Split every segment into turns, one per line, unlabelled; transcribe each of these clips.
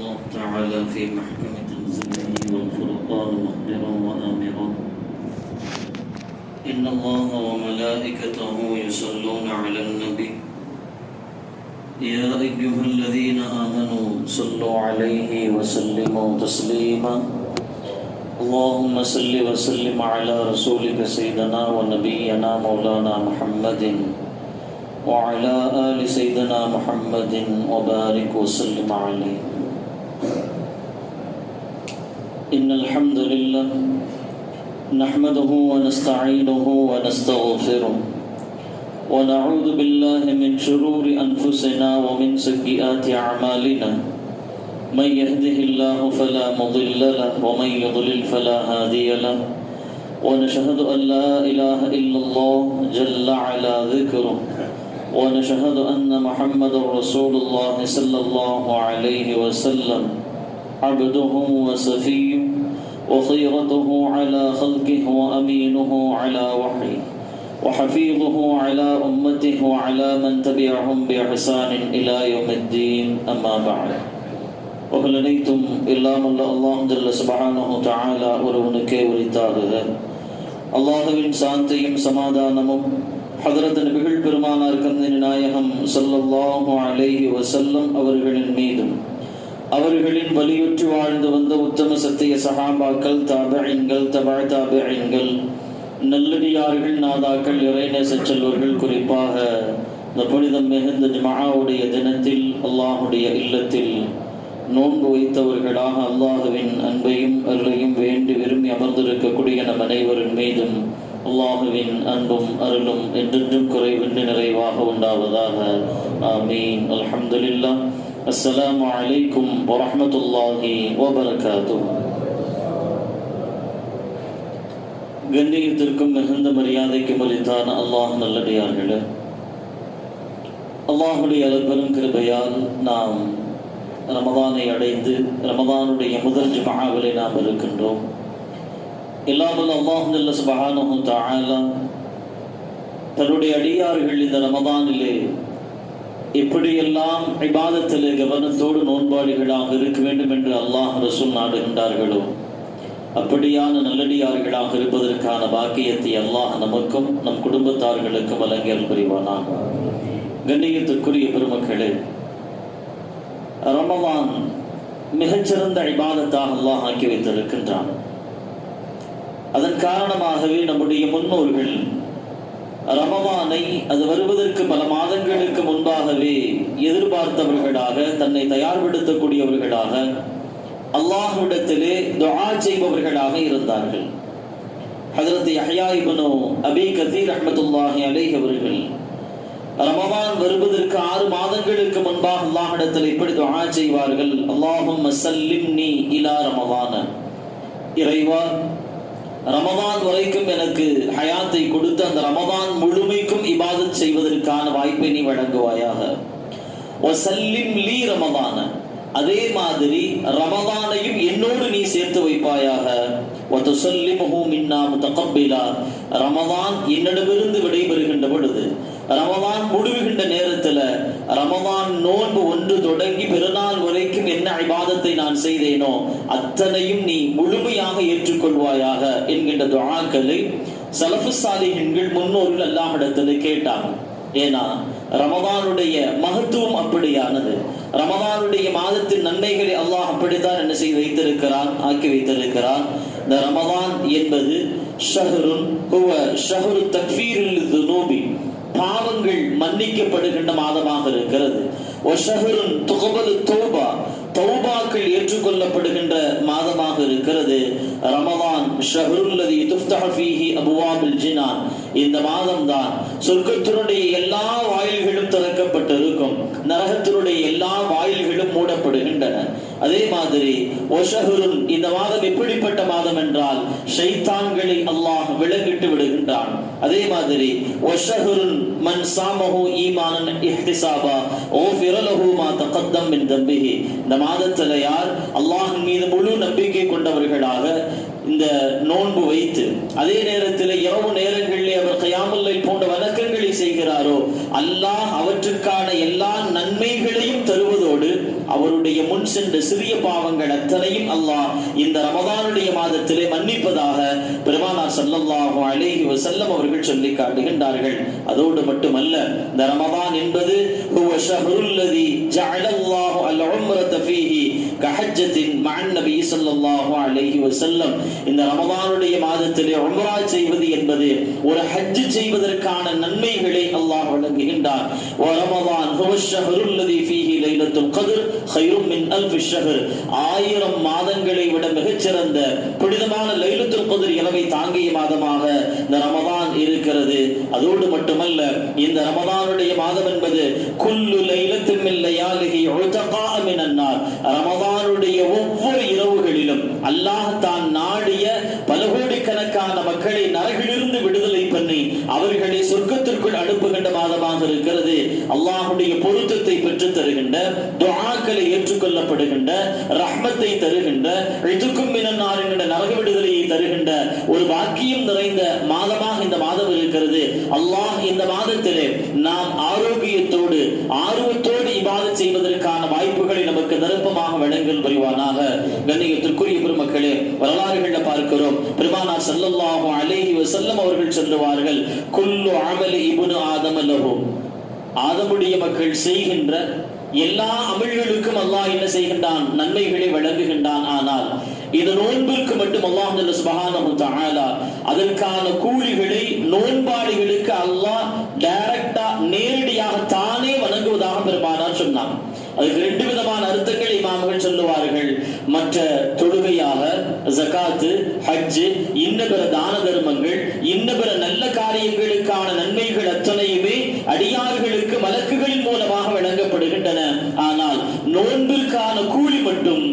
الله تعالى في محكم تنزيله والفرقان مخبرا وآمرا إن الله وملائكته يصلون على النبي يا أيها الذين آمنوا صلوا عليه وسلموا تسليما اللهم صل وسلم على رسولك سيدنا ونبينا مولانا محمد وعلى آل سيدنا محمد وبارك وسلم عليه. إن الحمد لله نحمده ونستعينه ونستغفره ونعوذ بالله من شرور أنفسنا ومن سيئات أعمالنا من يهده الله فلا مضل له ومن يضلل فلا هادي له ونشهد أن لا إله إلا الله جل على ذكره ونشهد أن محمد رسول الله صلى الله عليه وسلم عبده وصفيه وخيرته على خلقه وأمينه على وحيه وحفيظه على أمته وعلى من تبعهم بإحسان إلى يوم الدين أما بعد. وهلنيتم إلا من الله جل سبحانه وتعالى ஒருவனுக்கே உரித்தாகுக. அல்லாஹ்வின் சாந்தியும் சமாதானமும் ஹதரத் நபிகள் பெருமானார் கண்மணி நாயகம் ஸல்லல்லாஹு அலைஹி வஸல்லம் அவர்களின் மீதும் அவர்களின் வலியுற்று வாழ்ந்து வந்த உத்தம சத்திய சஹாபாக்கள், தாபிஈன்கள், தபஅ தாபிஈன்கள், நல்லடியார்கள், நாதாக்கள், இறைநேச செல்வர்கள், குறிப்பாக இந்த புனிதம் மிகுந்த ஜும்ஆவுடைய தினத்தில் அல்லாஹ்வுடைய இல்லத்தில் நோன்பு வைத்தவர்களாக அல்லாஹ்வின் அன்பையும் அருளையும் வேண்டி விரும்பி அமர்ந்திருக்கக்கூடிய நம் அனைவரின் மீதும் அல்லாஹ்வின் அன்பும் அருளும் என்றென்றும் குறைவின்றி நிறைவாக உண்டாவதாக. ஆமீன். அல்ஹம்துலில்லாஹ். அஸ்ஸலாமு அலைக்கும் வரஹ்மத்துல்லாஹி வபரகாத்துஹு. கண்ணியத்திற்கும் மிகுந்த மரியாதைக்கும் உரித்தான அல்லாஹ் நல்லடியார்களே, அல்லாஹ்வுடைய அருட்பெரும் கிருபையால் நாம் ரமதானை அடைந்து ரமதானுடைய முதல் ஜும்ஆவிலே நாம் இருக்கின்றோம். எல்லாம் அல்லாஹ் ஜல்ல சுப்ஹானஹு தஆலா தன்னுடைய அடியார்கள் இந்த ரமதானிலே எப்படியெல்லாம் இபாதத்திலே கவனத்தோடு நோன்பாளிகளாக இருக்க வேண்டும் என்று அல்லாஹ் ரசூல் நாடுகின்றார்களோ அப்படியான நல்லடியார்களாக இருப்பதற்கான பாக்கியத்தை அல்லாஹ் நமக்கும் நம் குடும்பத்தார்களுக்கும் வழங்கி அருள் புரிவானாக. கண்ணியத்திற்குரிய பெருமக்களே, ரமதான் மிகச்சிறந்த இபாதத்தாக அல்லாஹ் ஆக்கி வைத்திருக்கின்றான். அதன் காரணமாகவே நம்முடைய முன்னோர்கள் ரமதானை அது வருவதற்கு பல மாதங்களுக்கு முன்பாகவே எதிர்பார்த்தவர்களாக, தன்னை தயார்படுத்தக்கூடியவர்களாக, அல்லாஹ்விடத்திலே துஆ செய்பவர்களாக இருந்தார்கள். ஹஜ்ரத் யஹ்யா இப்னு அபீ கஸீர் ரஹ்மத்துல்லாஹி அலைஹி அவர்கள் ரமதான் வருவதற்கு 6 மாதங்களுக்கு முன்பாக அல்லாஹ்விடத்தில் இப்படி துஆ செய்வார்கள். அல்லாஹும்ம சல்லிம்னி இலா ரமதான, இறைவா ரமதான் வரைக்கும் எனக்கு ஹயாத்தை கொடுத்து அந்த ரமதான் முழுமைக்கும் இபாதத் செய்வதற்கான வாய்ப்பை நீ வழங்குவாயாக. வசல்லிம் லீ ரமதான, அதே மாதிரி ரமதானையும் என்னோடு நீ சேர்த்து வைப்பாயாக. வதுசல்லிமுஹு மின்னா முதகப்பிலா, ரமதான் என்னிடமிருந்து விடைபெறுகின்ற பொழுது, ரமதான் முடிவுகின்ற நேரத்தில் ரமதான் நோன்பு ஒன்று தொடங்கி பெருநாள் வரைக்கும் என்ன இபாதத்தை நான் செய்தேனோ அத்தனையும் நீ முழுமையாக ஏற்றுக்கொள்வாயாக என்கின்ற துஆக்களை ஸலஃபு ஸாலிஹீன்கள் முன்னோர்கள் அல்லாஹ்விடத்தில் கேட்டாங்க. ஏன்னா ரமதானுடைய மகத்துவம் அப்படியானது. ரமதானுடைய மாதத்தின் நன்மைகளை அல்லாஹ் அப்படித்தான் என்ன செய்து வைத்திருக்கிறான், ஆக்கி வைத்திருக்கிறான். இந்த ரமதான் என்பது ஷஹ்ருன் ஹுவ ஷஹ்ரு தக்ஃபீரில் ذுனூபி, பாவங்கள் மன்னிக்கப்படுகின்ற மாதமாக இருக்கிறது. வஷஹ்ருன் துக்பலு தௌபா, தௌபாக்கள் ஏற்றுக்கொள்ளப்படுகின்ற மாதமாக இருக்கிறது. ரமதான் ஷஹ்ருல்லதி துஃப்தஹு ஃபீஹி அபுவாபுல் ஜினான், இந்த மாதம் தான் சொர்க்கத்தினுடைய எல்லா வாயில்களும் திறக்கப்பட்டிருக்கும், நரகத்தினுடைய எல்லா வாயில்களும் மூடப்படுகின்றன. அதே மாதிரி வஷஹ்ருன், இந்த மாதம் எப்படிப்பட்ட மாதம் என்றால் ஷைத்தான்களை அல்லாஹ் விலங்கிட்டு விடுகின்றான். அதே மாதிரி வஷஹ்ருன் மன் சாமஹு ஈமானன் இஹ்திசாபா ஊஃபிர லஹு மா தகத்தம் மின் தம்பிஹி, இந்த மாதத்தில் யார் அல்லாஹ்வின் மீது முழு நம்பிக்கை கொண்டவர்களாக இந்த நோன்பு வைத்து அதே நேரத்தில் இரவு நேரங்களிலே அவர் கியாமுல் லைல் போன்ற வணக்கங்களை செய்கிறாரோ அல்லாஹ் அவற்றுக்கான எல்லா நன்மைகளையும் தருவதோடு அவருடைய முன் சென்ற சிறிய பாவங்கள் அத்தனையும் அல்லாஹ் இந்த ரமதானுடைய மாதத்திலே மன்னிப்பதாக பெருமானார் ஸல்லல்லாஹு அலைஹி வஸல்லம் அவர்கள் சொல்லி காட்டுகின்றார்கள். அதோடு மட்டுமல்ல, இந்த ரமதான் என்பது ஹுவ ஷஹ்ருல் லதி ஜஅலல்லாஹு அல் உம்ரத ஃபீஹி கஹஜ்ஜத்தின் மஅன் நபி ஸல்லல்லாஹு அலைஹி வஸல்லம். இந்த ரமதானுடைய மாதத்திலே உம்ரா செய்வது என்பது ஒரு ஹஜ் செய்வதற்கான நன்மைகளை அல்லாஹ் வழங்குகின்றார். வ ரமதான் ஹுவ ஷஹ்ருல் லதி ஃபீஹி லைலத்துல் கத்ர் ഖൈറും മിൻ അൽഫി ഷഹർ. 1000 மாதங்களை விட மிகச்சிறந்த புனிதமான லைலத்துல் கத்ர் இரவை தாங்கிய மாதமாக இந்த ரமதான் இருக்கிறது. அதோடு மட்டுமல்ல, இந்த ரமதானுடைய மாதம் என்பது குல்லு லைலத்தின் மின் லயாலிஹி உதகா மினன் நார். ரமதானுடைய ஒவ்வொரு இரவுகளிலும் அல்லாஹ் தான் நாடிய பல கோடிக்கணக்கான மக்களை நரகிலிருந்து விடுதலை பண்ணி அவர்களை சொர்க்கத்திற்குள் அனுப்புகின்ற மாதமாக இருக்கிறது. அல்லாஹ்வுடைய பொருத்தத்தை பெற்றுத் தருகின்ற, துஆக்களை ஏற்றுக்கொள்ளப்படுகின்ற, ரஹ்மத்தை தருகின்ற, இதுக்கும் மினன் நார் என்கிற நரக விடுதலையை தருகின்ற ஒரு பாக்கியம் நிறைந்த மாதமாக இந்த மாதம் இருக்கிறது. அல்லாஹ் இந்த மாதத்திலே நாம் ஆரோக்கியத்தோடு ஆர்வத்தோடு இபாதத் செய்வதற்கான வாய்ப்புகளை நமக்கு நிரப்பமாக வழங்கல் புரிவானாக. கண்ணியத்திற்குரிய பெருமக்களே, வரலாறுகளை பார்க்கிறோம். பெருமானார் ஸல்லல்லாஹு அலைஹி வஸல்லம் அவர்கள் சொல்லுவார்கள், குல்லு அமலி இப்னு ஆதம லஹு. ஆதமுடைய மக்கள் செய்கின்ற எல்லா அமல்களுக்கும் அல்லாஹ் என்ன செய்கின்றான்? நன்மைகளை வழங்குகின்றான். ஆனால் இந்த நோன்பிற்கு மட்டும் அல்லாஹ் சுப்ஹானஹு தஆலா அதற்கான கூலிகளை நோன்பாளிகளுக்கு அல்லாஹ் டைரக்டா நேரடியாக தானே வழங்குவதாக பெருமானார் சொன்னார். அதுக்கு 2 விதமான அர்த்தங்கள் இமாம்கள் சொல்லுவார்கள். மற்ற தொழுகையாக, ஜகாத்து, ஹஜ், இன்ன பிற தான தர்மங்கள், இன்ன பிற நல்ல காரியங்களுக்கான நன்மைகள் அத்தனையுமே அடியார்களுக்கு மலக்குகளின் மூலமாக வழங்கப்படுகின்றன. ஆனால் நோன்பிற்கான கூலி மட்டும்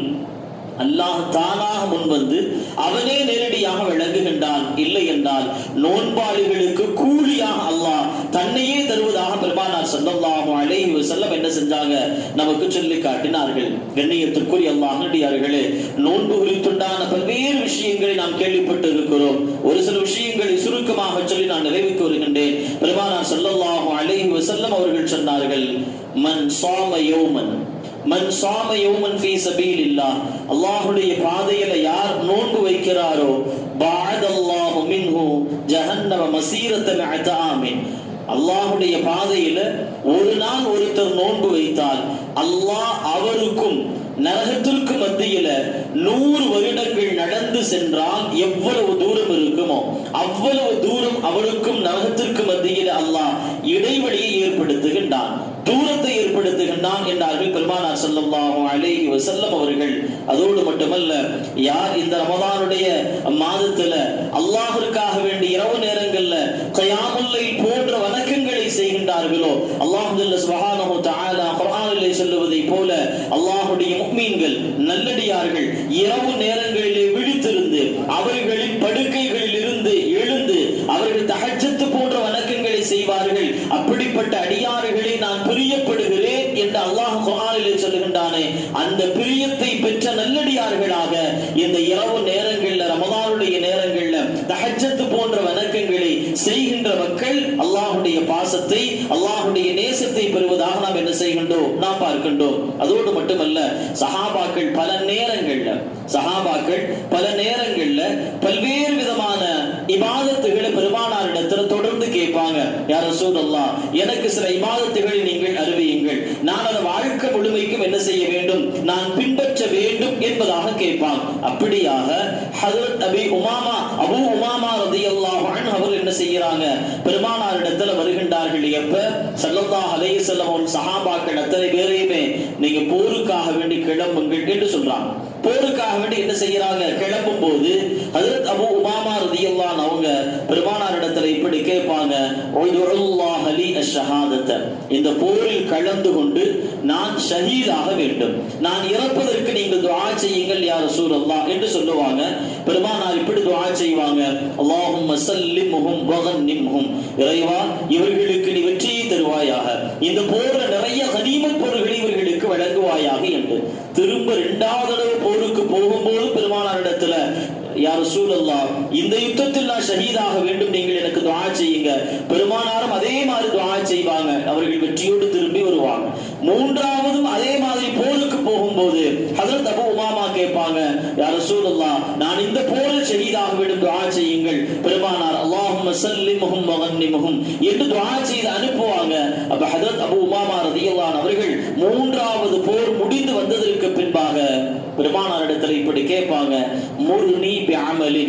அல்லாஹ் தானாக முன்வந்து அவனே நேரடியாக வழங்குகின்றான். இல்லை என்றால் நோன்பாளிகளுக்கு கூலியாக அல்லாஹ் தன்னையே தருவதாக பெருமானார் ஸல்லல்லாஹு அலைஹி வஸல்லம் என்ன செஞ்சாங்க? நமக்கு சொல்லி காட்டினார்கள். கண்ணியத்திற்குரிய அல்லாஹ்வுடையார்களே, நோன்பு குறித்துண்டான பல்வேறு விஷயங்களை நாம் கேள்விப்பட்டு இருக்கிறோம். ஒரு சில விஷயங்களை சுருக்கமாக சொல்லி நான் நிறைவுக்கு வருகின்றேன். பெருமானார் ஸல்லல்லாஹு அலைஹி வஸல்லம் அவர்கள் சொன்னார்கள், மன் ஸாம யௌமன் மன் ஸாம யௌமன் ஃபீ சபீலில்லாஹ். அல்லாஹ்வுடைய பாதையில யார் நோன்பு வைக்கிறாரோ பஅதல்லாஹு மின்ஹு ஜஹன்னம மஸீரத மிஅத ஆமின். அல்லாஹ்வுடைய பாதையில ஒரு நாள் ஒருத்தர் நோன்பு வைத்தால் அல்லாஹ் அவருக்கும் நரகத்திற்கு மத்தியில 100 வருடங்கள் நடந்து சென்றால் எவ்வளவு தூரம் இருக்குமோ அவ்வளவு தூரம் அவருக்கும் நரகத்திற்கு மத்தியில அல்லாஹ் இடைவெளியை ஏற்படுத்துகின்றான், தூரத்தை ஏற்படுத்துகின்றான் என்றார்கள் பெருமானார் ஸல்லல்லாஹு அலைஹி வஸல்லம் அவர்கள். அதோடு மட்டுமல்ல, யார் இந்த ரமதானுடைய மாதத்துல அல்லாஹ்விற்காக வேண்டி இரவு நேரங்கள்ல கியாமுல் லைல் போன்ற வணக்கங்களை செய்கின்றார்களோ அல்லாஹ் சுப்ஹானஹு தஆலா குர்ஆனிலே சொல்லுவதை போல அல்லாஹ்வுடைய முஃமின்கள், நல்லடியார்கள் இரவு நேரங்களிலே விழித்திருந்து அவர்களின் படுக்கைகளில் இருந்து எழுந்து அவர்கள் தஹஜ்ஜத் போன்ற வணக்கங்களை செய்வார்கள். அப்படிப்பட்ட அடியார்களை நான் பிரியப்படுகிறேன் என்று அல்லாஹ் குர்ஆனிலே சொல்லுகின்றானே, அந்த பிரியத்தை பெற்ற நல்லடியார்களாக இந்த இரவு நேரங்கள்ல, ரமதானுடைய நேரங்கள்ல தஹஜ்ஜத் போன்ற வணக்கங்களை செய்கின்ற மக்கள் அல்லாஹ்வுடைய பாசத்தை, அல்லாஹ்வுடைய நேசத்தை பெறுவதாக நாம் என்ன செய்கின்றோம்? நாம் பார்க்கின்றோம். அதோடு மட்டுமல்ல, சஹாபாக்கள் பல நேரங்கள்ல பல்வேறு விதமான இபாதத்துகளை பெருமானாரிடத்தில் தொடர்ந்து கேட்பாங்க. யா ரசூலல்லாஹ், எனக்கு சில இபாதத்துகளை நீங்கள் அறிவியுங்கள், நான் அதை வாழ்க்கை முழுமைக்கும் என்ன செய்ய வேண்டும், நான் பின்பற்ற வேண்டும் என்பதாக கேட்பாங்க. அப்படியாக ஹஜ்ரத் அபூ உமாமா ரலியல்லாஹு அன்ஹு அவர் என்ன செய்யறாங்க? பெருமானாரிடத்தில் வருகின்றார்கள். எப்ப? ஸல்லல்லாஹு அலைஹி வஸல்லம் சஹாபாக்கள் அத்தனை பேரையுமே நீங்க போருக்காக வேண்டி கிளம்புங்கள் என்று சொல்றாங்க. போருக்காக வேண்டி என்ன செய்யறாங்க? கிளம்பும் போது ஹஜ்ரத் அபூ உமாமா ரலியல்லாஹு அன்ஹு அவங்க பெருமானாரிடத்தில் இப்படி கேட்பாங்க, உதுல்லாஹ லி அஷ்ஹாதத. இந்த போரில் கலந்து கொண்டு நான் ஷஹீதாக வேண்டும், நான் இறப்பதற்கு நீங்கள் துஆ செய்யுங்கள் யா ரசூலல்லாஹ் என்று சொல்லுவாங்க. பெருமானார் இப்படி துஆ செய்வாங்க, அல்லாஹும்ம ஸல்லிம்ஹும் வகன்னிம்ஹும். இறைவா, இவர்களுக்கு நீ வெற்றியை தருவாயாக, இந்த போர்ல நிறைய கனிமத் பொருள்களை இவர்களுக்கு வழங்குவாயாக என்று திரும்ப 2வது தடவை போருக்கு போகும்போது பெருமானாரிடத்துல, யா ரசூலல்லாஹ், இந்த யுத்தத்தில் நான் ஷஹீதாக வேண்டும், நீங்கள் எனக்கு துஆ செய்யுங்க. பெருமானாரும் அதே மாதிரி துஆ செய்வாங்க. அவர்கள் வெற்றியோடு திரும்பி வருவாங்க. 3வதும் அதே மாதிரி போருக்கு போகும்போது ஹஜ்ரத் அபூ உமாமா கேட்பாங்க, யா ரசூலல்லாஹ், நான் இந்த போரில் ஷஹீதாக வேண்டும், துஆ செய்யுங்கள். பெருமானார் அல்லாஹும்ம ஸல்லிம்ஹும் வ கன்னிம்ஹும் என்று துஆ செய்து அனுப்புவாங்க. அப்ப ஹஜ்ரத் அபூ உமாமா ரலியல்லாஹு அன்ஹு அவர்கள் 3வது போர் முடிந்து வந்ததற்கு பின்பாக பெருமானாரிடத்தில் இப்படி கேட்பாங்க, முர்னி பிஅமலி,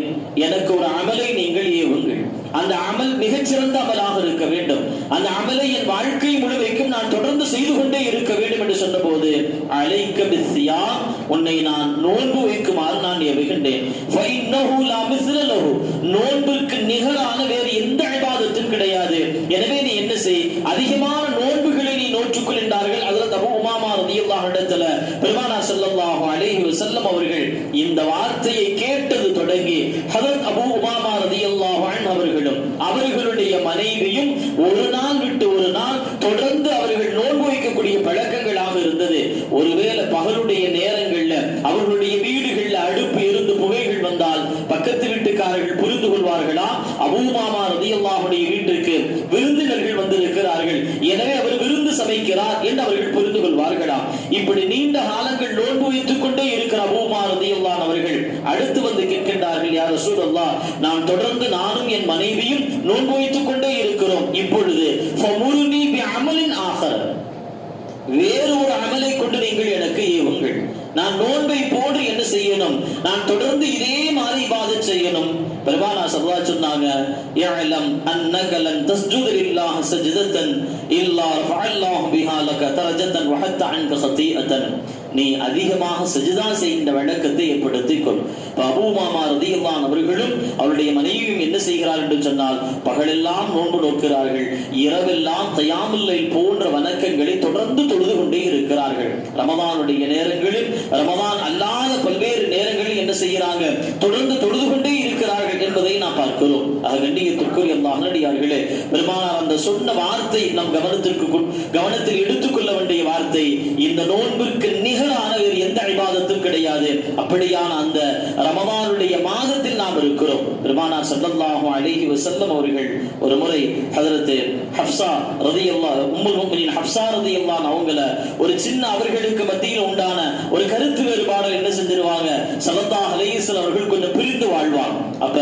எனக்கு ஒரு அமலை நீங்கள் ஏவுங்கள். அந்த அமல் மிகச்சிறந்த அமலாக இருக்க வேண்டும். அந்த அமலை என் வாழ்க்கை முழுமைக்கும் நான் தொடர்ந்து செய்து கொண்டே இருக்க வேண்டும் என்று சொன்னபோது, அலைக்க பிஸ்ஸியாம், உன்னை நான் நோன்பு வைக்குமாறு நான் ஏவுகின்றேன். ஃபஇன்னஹு லா மிஸ்ல லஹு, நோன்பிற்கு நிகரான வேறு எந்த இபாதத்தும் கிடையாது. எனவே நீ என்ன செய், அதிகமான நோன்புகளை நீ நோற்றுக்கொள் என்றார்கள். ஹஜ்ரத் அபூ உமாமா ரலியல்லாஹு அன்ஹு பெருமானார் ஸல்லல்லாஹு அலைஹி வஸல்லம் அவர்கள் இந்த வார்த்தையை கேட்டது தொடங்கி ஹஜ்ரத் அபூ உமாமா ரலியல்லாஹு அன்ஹு அவர்களுடைய மனைவியும் ஒரு நாள் விட்டு ஒரு நாள் தொடர்ந்து அவர்கள் நோன்பு வைக்கக்கூடிய பழக்கங்களாக இருந்தது. ஒருவேளை பகலுடைய நேரங்கள்ல அவர்களுடைய வீடுகள்ல அடுப்பு இருந்து புகைகள் வந்தால் பக்கத்து வீட்டுக்காரர்கள் புரிந்து கொள்வார்களா, அபூ உமாமா ரலியல்லாஹு அன்ஹு வீட்டுக்கு விருந்தினர்கள் வந்திருக்கிறார்கள், எனவே அவர் விருந்து சமைக்கிறார் என்று அவர்கள் புரிந்து கொள்வார்களா? இப்படி நீண்ட காலங்கள் நோன்பு வைத்துக் கொண்டே இருக்கிற அபூ உமாமா ரலியல்லாஹு அன்ஹு அவர்கள் அடுத்து வந்து கேட்கின்றார்கள், யா ரசூலல்லாஹ், நான் தொடர்ந்து நானும் என் மனைவியும் நோன்பு வைத்துக் கொண்டே இருக்கிறோம். இப்பொழுது ஃபமுர்னி பிஅமலின் ஆகர், வேறு ஒரு அமலை கொண்டு நீங்கள் எனக்கு ஏவுங்கள். நான் நோன்பை போடு என்ன செய்யணும், நான் தொடர்ந்து இதே மாதிரி இபாதத் செய்யணும். பெருமானார் ஸல்லல்லாஹு அலைஹி சொன்னாங்க, யஅலம் அன்னக லன் தஸ்ஜுத லில்லாஹி சஜ்தத்தன் இல்லா ஃபஅல்லாஹு பிஹா லக தரஜத்தன் வ ஹத்த அன்க கதீஅத்தன், நீ அதிகமாக சஜ்தா செய்கின்ற வழக்கத்தை ஏற்படுத்திக் கொள். அபூ உமாமா ரலியல்லாஹு அன்ஹு அவர்களும் அவருடைய மனைவியும் என்ன செய்கிறார்கள் என்று சொன்னால், பகலெல்லாம் நோன்பு நோக்கிறார்கள், இரவெல்லாம் கியாமுல் லைல் போன்ற வணக்கங்களை தொடர்ந்து தொழுது கொண்டே இருக்கிறார்கள். ரமதானுடைய நேரங்களில், ரமதான் அல்லாத பல்வேறு நேரங்களில் என்ன செய்கிறாங்க, தொடர்ந்து தொழுது கொண்டே இருக்கிறார்கள் என்பதை நாம் பார்க்கிறோம். கண்ணியத்திற்குரிய அல்லாஹ்வினடியார்களே, பெருமானார் அந்த சொன்ன வார்த்தை நம் கவனத்தில் எடுத்துக்கொள்ள வேண்டிய வார்த்தை. இந்த நோன்பிற்கு நிகரான வேறு எந்த இபாதத்தும் கிடையாது. அப்படியான அந்த ரமதானுடைய மாதத்தில் நாம் இருக்கிறோம். பெருமானார் ஸல்லல்லாஹு அலைஹி வஸல்லம் அவர்கள் ஒரு முறை ஹஜ்ரத் ஹஃப்ஸா ரலியல்லாஹு உம்முல் முஃமினீன் ஹஃப்ஸா ரலியல்லாஹு அவங்கள ஒரு சின்ன அவர்களுக்கு மத்தியில் உண்டான ஒரு கருத்து வேறுபாடு என்ன செஞ்சிருவாங்க, ஸல்லல்லாஹு அலைஹி வஸல்லம் அவர்கள் கொஞ்சம் பிரிந்து வாழ்வாங்க. அப்ப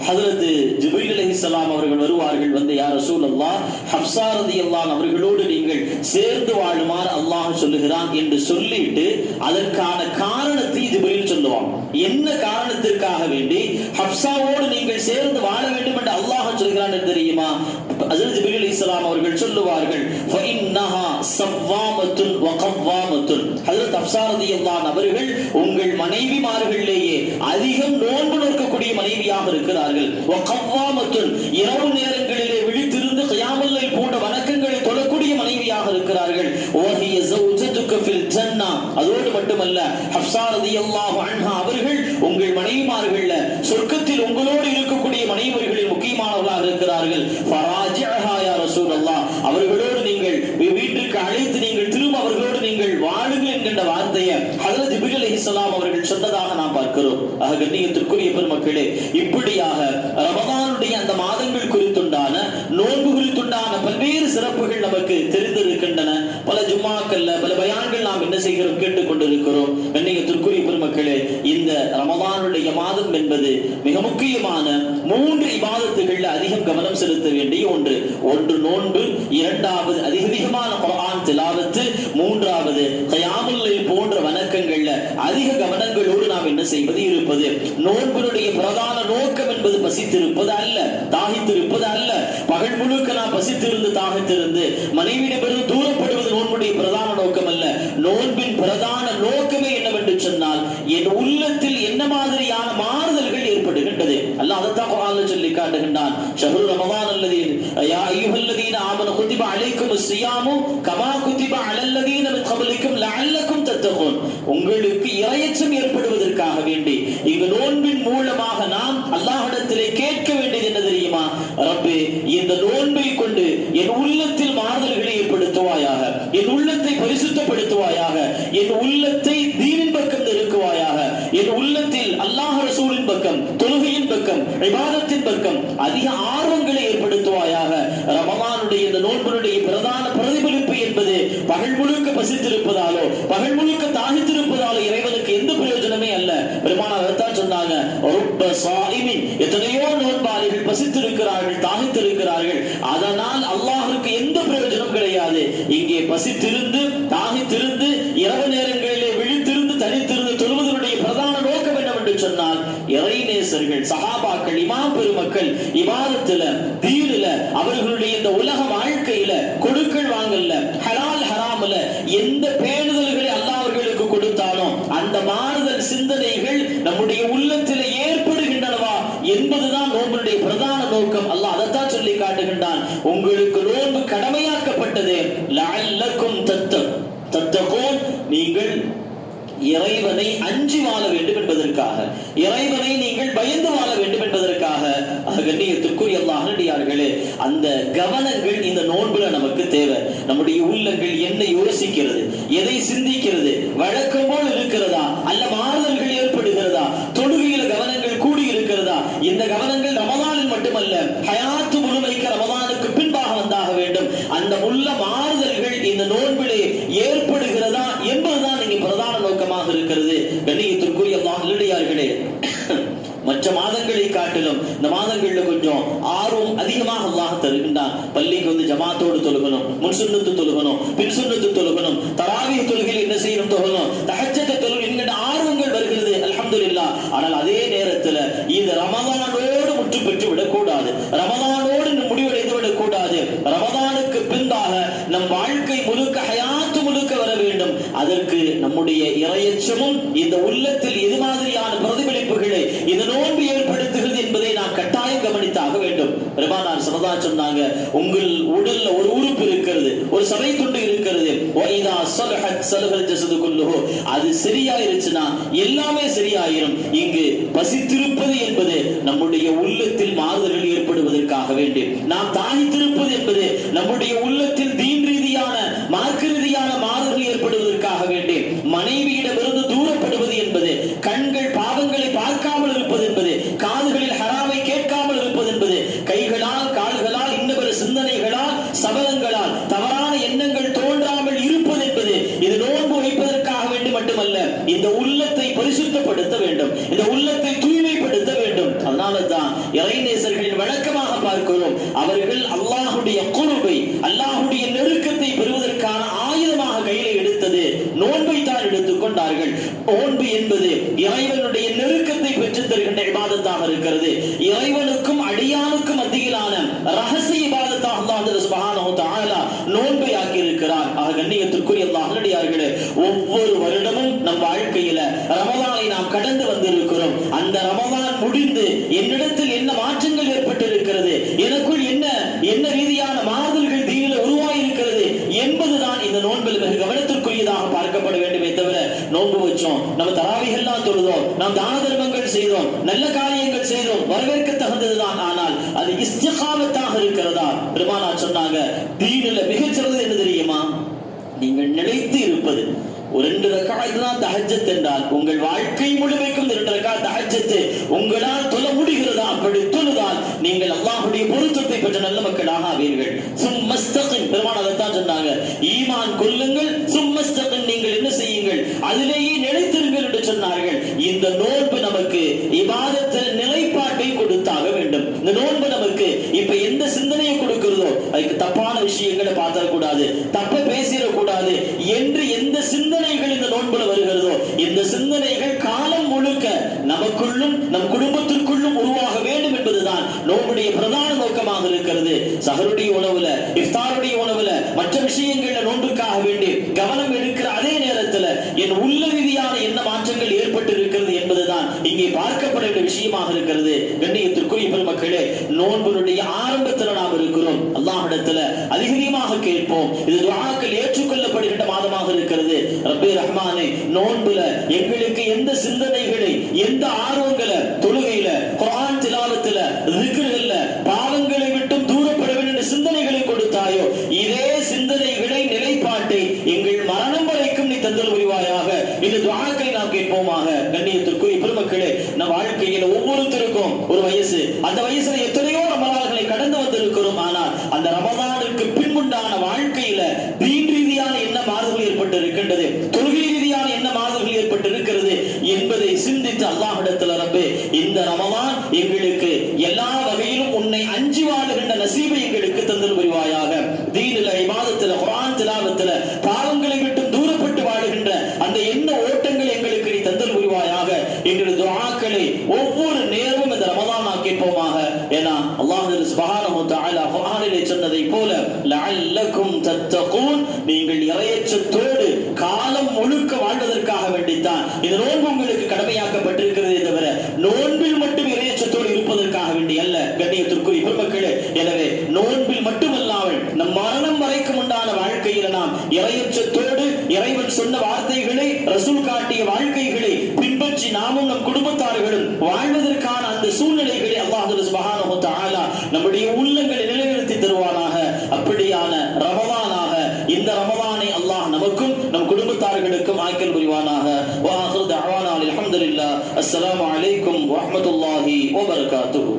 ஹஜ்ரத் ஜிப்ரீல் அலைஹிஸ்ஸலாம் அவர்கள் வருவார்கள், வந்து யா ரசூலல்லாஹ், ஹஃப்ஸா ரலியல்லாஹு அவர்களோடு நீங்கள் சேர்ந்து வாழுமாறு அல்லாஹ் சொல்லுகிறான் என்று சொல்லிட்டு அதற்கான காரணத்தை ஜிப்ரீல் சொல்லுவாங்க. என்ன காரணத்திற்காக வேண்டி ஹஃப்ஸாவோடு நீங்கள் சேர்ந்து வாழ வேண்டும் என்று அல்லாஹ் சொல்கிறான் தெரியுமா? ஹஜ்ரத் ஜிப்ரீல் அலைஹிஸ்ஸலாம் அவர்கள் சொல்லுவார்கள், ஃபஇன்னஹா ஸவ்வாமத்துன் வ கவ்வாமத்துன், ஹஜ்ரத் ஹஃப்ஸா ரலியல்லாஹு அவர்கள் உங்கள் மனைவிமார்களிலேயே அதிகம் நோன்பு நோக்கக்கூடிய மனைவியாக இருக்கிறார்கள். வ கவ்வாமத்துன், இரவு நேரங்களிலே விழித்திருந்து கியாமுல் லைல் போன்ற வணக்கங்களை தொழக்கூடிய மனைவியாக இருக்கிறார்கள். வஹிய ஸௌஜதுக ஃபில் ஜன்னah, அதோடு மட்டுமல்ல ஹஃப்ஸா ரலியல்லாஹு அன்ஹா அவர்கள் உங்கள் மனைவிமார்கள்ல சொர்க்கத்தில் உங்களோடு இருக்கக்கூடிய மனைவிகளில் முக்கியமானவர்களாக இருக்கிறார்கள். ஃபராஜிஹா யா ரசூலல்லாஹ், அவர்களோடு நீங்கள் வீட்டுக்கு அழைத்து நீங்கள் திரும்ப அவர்களோடு நீங்கள் வாழுங்கள் என்கின்ற வார்த்தையை ஹஜ்ரத் ஜிப்ரீல் அலைஹிஸ்ஸலாம் அவர்கள் சொன்னதாக நாம் பார்க்கிறோம். கண்ணியத்திற்குரிய பெருமக்களே, இப்படியாக ரமதானுடைய அந்த மாதங்கள் குறித்துண்டான நோன்பு குறித்துண்டான பல்வேறு சிறப்புகள் நமக்கு தெரிந்திருக்கின்றன. பல ஜும்மாக்கள்ல பல பயான்கள் நாம் என்ன செய்கிறோம், கேட்டுக்கொண்டிருக்கிறோம். கண்ணியத்திற்குரிய பெருமக்களே, இந்த ரமதானுடைய மாதம் என்பது மிக முக்கியமான 3 இபாதத்துகள்ல அதிகம் கவனம் செலுத்த வேண்டிய ஒன்று. நோன்பு, 2வது அதிகமான குர்ஆன் திலாவத்து, 3வது கியாமுல் லைல் போன்ற வணக்கங்கள்ல அதிக கவனங்களோடு நாம் என்ன செய்வது இருப்பது. நோன்பினுடைய பிரதான நோக்கம் என்பது பசித்திருப்பது அல்ல, தாகித்திருப்பது அல்ல. பகல் முழுக்க நாம் பசித்திருந்து தாகித்திருந்து மனைவியிடமிருந்து தூரப்படுவது நோன்புடைய பிரதான நோக்கம் அல்ல. நோன்பின் பிரதான நோக்கமே என்னவென்று சொன்னால், என் உள்ளத்தில் என்ன மாதிரியான மாறுதல்கள் ஏற்படுகின்றது. அல்லாஹ் அதைத்தான் குர்ஆன்ல சொல்லி காட்டுகின்றான். ஷஹ்ரு ரமதான் அல்லதி யா அய்யுஹல்லதீன ஆமனு குதிப அலைக்குமுஸ் ஸியாமு கமா குதிப அலல்லதீன மின் கப்லிக்கும் லஅல்லக்கும் தத்தகூன், உங்களுக்கு இறையச்சம் ஏற்படுவதற்காக வேண்டி இந்த நோன்பின் மூலமாக நாம் அல்லாஹ்விடத்திலே கேட்க வேண்டியது என்ன தெரியுமா? ரப்பே, இந்த நோன்பை கொண்டு என் உள்ளத்தில் மாறுதல்களை ஏற்படுத்துவாயாக, என் உள்ளத்தை பரிசுத்தப்படுத்துவாயாக, என் உள்ளத்தை தீனின் பக்கம், இபாதத்தின் பக்கம் அதிக ஆர்வங்களை ஏற்படுத்துவாயாக. ரமலானுடைய இந்த நோன்பினுடைய பிரதான பிரதிபலிப்பு என்பது பகல் முழுக்க பசித்திருப்பதாலோ பகல் முழுக்க தாகித்திருப்பதாலோ இறைவனுக்கு எந்த பிரயோஜனமே அல்ல. பெருமானார் அதைத்தான் சொன்னாங்க, எத்தனையோ நோன்பாளிகள் பசித்திருக்கிறார்கள், தாகித்திருக்கிறார்கள், அதனால் அல்லாஹ்வுக்கு எந்த பிரயோஜனம் கிடையாது. இங்கே பசித்திருந்து தாகித்திருந்து இரவு நேரங்களிலே விழித்திருந்து தனித்திருந்து தொழுவதனுடைய பிரதான நோக்கம் என்னவென்று சொன்னால், இறைநேசர்கள், சஹாபாக்கள், இமாம் பெருமக்கள் இபாதத்துல தீனில அவர்களுடைய இந்த உலக வாழ்க்கையில கொடுக்கல் வாங்கல்ல, ஹலால் ஹராம்ல எந்த பேணுதல்களை அல்லாஹ் அவர்களுக்கு கொடுத்தாலும் அந்த மாறுதல் சிந்தனைகள் நம்முடைய உள்ளத்திலே ஏற்படுகின்றனவா என்பதுதான் நோன்புடைய பிரதான நோக்கம். அல்லாஹ் அதைத்தான் சொல்லி காட்டுகின்றான், உங்களுக்கு நோன்பு கடமையாக்கப்பட்டது லஅல்லக்கும் தத்தகூன், நீங்கள் இறைவனை அஞ்சி வாழ வேண்டும் என்பதற்காக, இறைவனை நீங்கள் பயந்து வாழ வேண்டும் என்பதற்காக. கண்ணியத்திற்குரிய அல்லாஹ்வினடியார்களே, அந்த கவனங்கள் இந்த நோன்புல நமக்கு தேவை. நம்முடைய உள்ளங்கள் என்ன யோசிக்கிறது, எதை சிந்திக்கிறது, வழக்கம் போல் இருக்கிறதா அல்ல மாறுதல்கள் ஏற்படுகிறதா, தொழுகையில கவனங்கள் கூடி இருக்கிறதா? இந்த கவனங்கள் ரமதானில் மட்டுமல்ல, ஹயாத்து முழுமைக்கு ரமதானுக்கு பின்பாக வந்தாக வேண்டும். அந்த உள்ள மாறுதல்கள் இந்த நோன்பிலே ஏற்படுகிறதா என்பதுதான் இங்கே பிரதான நோக்கமாக இருக்கிறது. கண்ணியத்திற்குரிய அல்லாஹ்வினடியார்களே, மற்ற மாதங்களை காட்டிலும் இந்த மாதங்கள்ல கொஞ்சம் ஆர்வம் அதிகமாக அல்லாஹ் தருகின்றான். பள்ளிக்கு வந்து ஜமாத்தோடு தொழுகணும், முன் சுன்னத்து தொழுகணும், பின் சுன்னத்து தொழுகணும், தராவீஹ் தொழுகையில் என்ன செய்யணும் தொழுகணும், தஹஜ்ஜத் தொழுகணும் என்கிற ஆர்வங்கள் வருகிறது, அல்ஹம்துலில்லாஹ். ஆனால் அதே நேரத்தில் இது ரமதானோடு முற்று பெற்று விடக்கூடாது, ரமதானோடு முடிவடைந்து விடக்கூடாது. ரமதானுக்கு பின்பாக நம் வாழ்க்கை முழுக்க ஹயாத்து முழுக்க வர வேண்டும். அதற்கு நம்முடைய இறையச்சமும் இந்த உள்ளத்தில் எது மாதிரியான பிரதிபலிப்புகளை இந்த நோன்பு ஏற்படுத்துகிறது என்பதை நாம் கட்டாயம் கவனித்தாக வேண்டும். பெருமானார் ஸல்லல்லாஹு அலைஹி சொன்னாங்க, உங்கள் உடல்ல ஒரு உறுப்பு இருக்கிறது, ஒரு சதை துண்டு இருக்கிறது, வைதா ஸலஹத் ஸலஹல் ஜஸது குல்லுஹு, அது சரியாயிருச்சுனா எல்லாமே சரியாயிரும். இங்கு பசித்திருப்பது என்பது நம்முடைய உள்ளத்தில் மாறுதல்கள் ஏற்படுவதற்காக வேண்டி, நாம் தாகித்திருப்பது என்பது நம்முடைய உள்ளத்தில் தீன் ரீதியான மார்க்க ரீதியான மாறுதல்கள் ஏற்படுவதற்காக வேண்டி, மனைவியிடமிருந்து தூரப்படுவது என்பது, கண்கள் பாவங்களை பார்க்காமல் இருப்பது என்பது, காதுகளில் ஹராமை கேட்காமல் இருப்பது என்பது, கைகளால் கால்களால் இன்னொரு சிந்தனைகளால் சபதங்களால் தவறான எண்ணங்கள் தோன்றாமல் இருப்பது என்பது, இது நோன்பு வைப்பதற்காக வேண்டி மட்டுமல்ல, இந்த உள்ளத்தை பரிசுத்தப்படுத்த வேண்டும், இந்த உள்ளத்தை தூய்மைப்படுத்த வேண்டும். அதனால தான் இறைநேசர்களின் வழக்கமாக பார்க்கிறோம், அவர்கள் அல்லாஹ்வுடைய குர்பை, அல்லாஹ்வுடைய நெருக்கத்தை பெறுவதற்கான ஆயுதமாக கையில எடுத்தது நோன்பை தான் எடுத்துக் கொண்டார்கள். நோன்பு என்பது இறைவனுடைய நெருக்கத்தை பெற்றுத் தருகின்ற இபாதத்தாக இருக்கிறது. இறைவனுக்கும் அடியானுக்கும் மத்தியிலான ரகசிய இபாதத்தாக அல்லாஹ் சுப்ஹானஹு வ தஆலா நோன்பை ஆக்கி இருக்கிறார். ஆக கண்ணியத்திற்குரிய அல்லாஹ்வினடியார்களே, ஒவ்வொரு வருடமும் நம் வாழ்க்கையில ரமலானை நாம் கடந்து வந்திருக்கிறோம். அந்த ரமலான் முடிந்து என்னிடத்தில் என்ன மாற்றங்கள் ஏற்பட்டு இருக்கிறது, எனக்குள் என்ன ரீதியான மாறுதல்கள் தீனில் உருவாகி இருக்கிறது என்பதுதான் இந்த நோன்பில் மிக கவனத்திற்குரியதாக பார்க்கப்பட வேண்டுமே தவிர, நோன்பு வச்சோம், நம்ம தராவீஹ்லாம் தொழுதோம், நாம் தான தர்மங்கள் செய்தோம், நல்ல காரியங்கள் செய்தோம், வரவேற்க தகுந்ததுதான், ஆனால் அது இஸ்திகாமத்தாக இருக்கிறதா? பெருமானார் சொன்னாங்க, தீனில் மிகச்சிறந்தது என்ன தெரியுமா? நீங்கள் நிலைத்து இருப்பது. ஒரு 2 ரக்காத் தான் தஹஜ்ஜத் என்றால், உங்கள் வாழ்க்கை முழுமைக்கும் 2 ரக்காத் தஹஜ்ஜத் உங்களால் தொழ முடிகிறதா? அப்படி தொழுதால் நீங்கள் அல்லாஹ்வுடைய பொருத்தத்தை பெற்ற நல்ல மக்களாக ஆவீர்கள். சும்மஸ்தகிம், பெருமானார் அதைத்தான் சொன்னாங்க, ஈமான் கொள்ளுங்கள், சும்மஸ்தகிம், நீங்கள் என்ன செய்யுங்கள், அதிலேயே நிலைத்திருங்கள் என்று சொன்னார்கள். இந்த நோன்பு நமக்கு இபாதத்தில் நிலைப்பாட்டை கொடுத்தாக வேண்டும். இந்த நோன்பு நமக்கு இப்ப எந்த சிந்தனையை கொடுக்கிறதோ, அதுக்கு தப்பான விஷயங்களை பார்த்திடக்கூடாது, தப்ப பேசிடக்கூடாது என்று எந்த சிந்தனைகள் இந்த நோன்புல வருகிறதோ, இந்த சிந்தனைகள் காலம் முழுக்க நமக்குள்ளும் நம் குடும்பத்திற்குள்ளும் உருவாக வேண்டும் என்பதுதான் நோன்புடைய பிரதான நோக்கமாக இருக்கிறது. சஹருடைய உணவுல, இஃப்தாருடைய உணவுல, மற்ற விஷயங்கள்ல நோன்புக்காக வேண்டி கவனம் எடுக்கிற அதே நேரத்தில் என் உள்ள ரீதியான என்ன மாற்றங்கள் ஏற்பட்டு இருக்கிறது என்பதுதான் இங்கே பார்க்கப்பட வேண்டிய விஷயமாக இருக்கிறது. கண்ணியத்திற்குரிய பெருமக்களே, நோன்புடைய ஆரம்பத்தில் நாம் இருக்கிறோம். அல்லாஹ்விடத்துல அதிகமாக கேட்போம். இது துஆக்கள் ஏற்றுக்கொள்ளப்படுகின்ற மாதமாக இருக்கிறது. ரப்பே ரஹ்மானே, நோன்புல எங்களுக்கு எந்த சிந்தனைகளை, எந்த ஆர்வங்களை, தொழுகையில, குர்ஆன் திலாவத்துல, ذிக்ருகள்ல, பாவங்களை விட்டும் தூரப்பட வேண்டிய சிந்தனைகளை கொடுத்தாயோ, இதே சிந்தனைகளை, நிலைப்பாட்டை எங்கள் மரணம் வரைக்கும் நீ தந்தல் புரிவாயாக. இந்த துஆக்களை நாம் கேட்போமாக. கண்ணியத்திற்குரிய பெருமக்களே, வாழ்க்கையில ஒவ்வொருத்தருக்கும் ஒரு வயசு, அந்த வயசுல எத்தனையோ ரமலான்களை கடந்து வந்திருக்கிறோம். ஆனால் அந்த ரமலானுக்கு பின்புண்டான வாழ்க்கையில தீன் ரீதியான என்ன மாறுதல் ஏற்பட்டு இருக்கின்றது, தொழுகை ரீதியான என்ன மாறுதல் ஏற்பட்டு இருக்கிறது என்பதை சிந்தித்து அல்லாஹ்விடத்தில் ரப்பே இந்த ரமலான் எங்களுக்கு எல்லா வகையிலும் உன்னை அஞ்சி வாழுகின்ற நசீபை எங்களுக்கு தந்தல் புரிவாயாக. தீனில, இபாதத்துல, குர்ஆன் திலாவத்துல பாவங்களை விட்டு தூரப்பட்டு வாழுகின்ற அந்த என்ன ஓட்டங்கள் எங்களுக்கு நீ தந்தல் புரிவாயாக. எங்களுடைய துஆக்களை ஒவ்வொரு நேரமும் இந்த ரமலான் கேட்போமாக. ஏன்னா அல்லாஹ் சுப்ஹானஹு வ தஆலா குர்ஆனிலே சொன்னதை போல லஅல்லக்கும் தத்தகூன், நீங்கள் இறையச்சத்தோடு காலம் முழுக்க வாழ்வதற்காக வேண்டித்தான் இந்த நோன்பு உங்களுக்கு கடமையாக்கப்பட்டிருக்கிறதே தவிர நோன்பில் மட்டும் இறையச்சத்தோடு இருப்பதற்காக வேண்டி அல்ல. கண்ணியத்திற்குரிய பெருமக்களே, எனவே நோன்பில் மட்டுமல்லாமல் நம் மரணம் வரைக்கும் உண்டான வாழ்க்கையில நாம் இறையச்சத்தோடு இறைவன் சொன்ன வார்த்தைகளை, ரசூல் காட்டிய வாழ்க்கைகளை பின்பற்றி நாமும் நம் குடும்பத்தார்களும் வாழ்வதற்கான அந்த சூழ்நிலைகளை அல்லாஹ் சுப்ஹானஹு வ தஆலா நம்முடைய உள்ளங்களை நிலைநிறுத்தி தருவானாக. அப்படியான ரமலானாக இந்த ரமலானை அல்லாஹ் நமக்கும் நம் குடும்பத்தார்களுக்கும் ஆக்கல் புரிவானாக. வ ஆகிரு தஅவானா அல்ஹம்துலில்லாஹ். அஸ்ஸலாமு அலைக்கும் வ ரஹ்மத்துல்லாஹி வ பரகாத்துஹு.